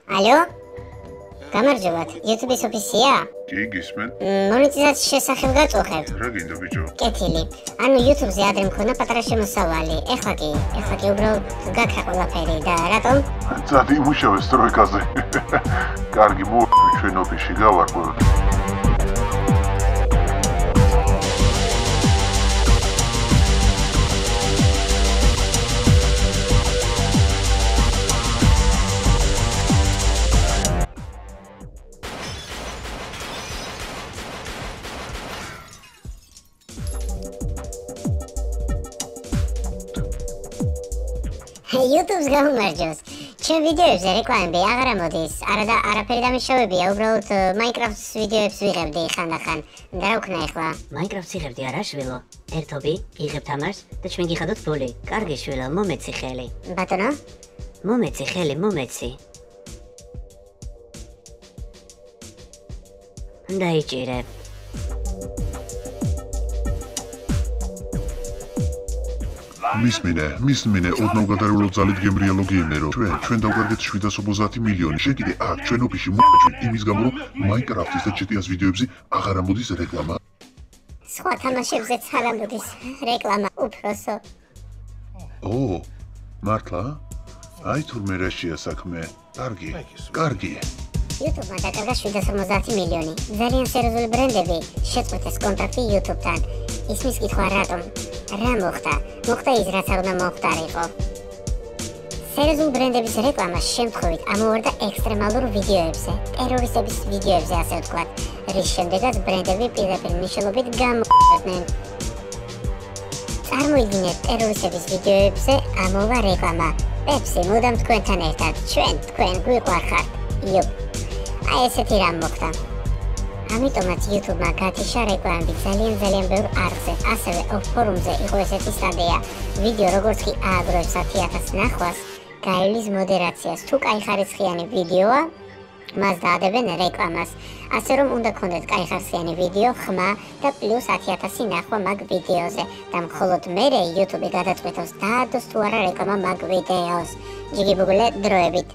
Алло? გამარჯობათ, YouTube-ის ოფისია? კი, გისმენ. მონეტიზაციის შესახებ გაწუხებთ? რა გინდა ბიჭო? კეთილი. ანუ YouTube-ზე ადრე მქონდა პატარა შემოსავალი. ეხლა კი უბრალოდ გაქრა ყველაფერი და რატომ? წადი იმუშავე სტროიკაზე. კარგი, მოვიდა ჩვენ ოფისში გავარკვევთ. YouTube-ს გამარჯოს. ჩვენ ვიდეოებზე რეკლამები აღარ ამოდის, არადა არაფერი დამიშავებია, უბრალოდ Minecraft-ის ვიდეოებს ვიღებდი ხანდახან. და რა ვქნა ახლა? Minecraft-ს იღებდი არა შვილო? ერთობი, იღებ თამაშს და ჩვენ გიხადოთ ფული. კარგი შვილო, მომეცი ხელი. ბატონო? მომეცი ხელი, მომეცი. დაიჭირე. მისმინე, ოდნავ გადარეულო ძალით გემრიალო გეიმერო. ჩვენ დავგარგეთ 750 მილიონი. შენ კიდე აქ ჩვენ ოფისში მოაჩვენ იმის გამო, რომ Minecraft-ის და GTA-ს ვიდეოებზე აღარ ამოდის რეკლამა. სხვა თამაშებზეც არ ამოდის რეკლამა, უფროსო. მართლა? აი თურმე რაშია საქმე. კარგი. YouTube-მა დაკარგა 750 მილიონი. ძალიან სერიოზული ბრენდები შეწყვეტეს კონტრაქტი YouTube-თან. ისმის კითხვა რატომ? რა მოხდა? მოხდა ის, რაც არ უნდა მოხდარიყო. სერიოზულ ბრენდების რეკლამა შემთხვევით ამოვარდა ექსტრემალურ ვიდეოებზე, ტერორისტების ვიდეოებზე ასე ვთქვათ, რის შემდეგაც ბრენდები პირდაპირ მნიშვნელობით გამოიყვნენ. წარმოიდგინეთ, ტერორისტების ვიდეოებზე ამოვა რეკლამა. პეპსი მუდამ თქვენთან ერთად, თქვენ გვიყვარხართ. აი ესეთი რამ მოხდა. ამიტომაც YouTube-მა გათიშა რეკლამები ძალიან ბევრ არხზე, ასევე ფორუმზე იყო ესეთი სტადია. ვიდეო როგორც კი ააგროვებს 10,000 ნახვას, გაივლის მოდერაციას. თუ კაიხარისხიანი ვიდეოა, მას დაადებენ რეკლამას. ასე რომ უნდა გქონდეთ კაიხარისხიანი ვიდეო, ხმა და პლუს 10,000 ნახვა მაგ ვიდეოზე და მხოლოდ მერე YouTube გადაწყვეტავს დაადოს თუ არა რეკლამა მაგ ვიდეოს. ჯიგიბუგლე დროებით.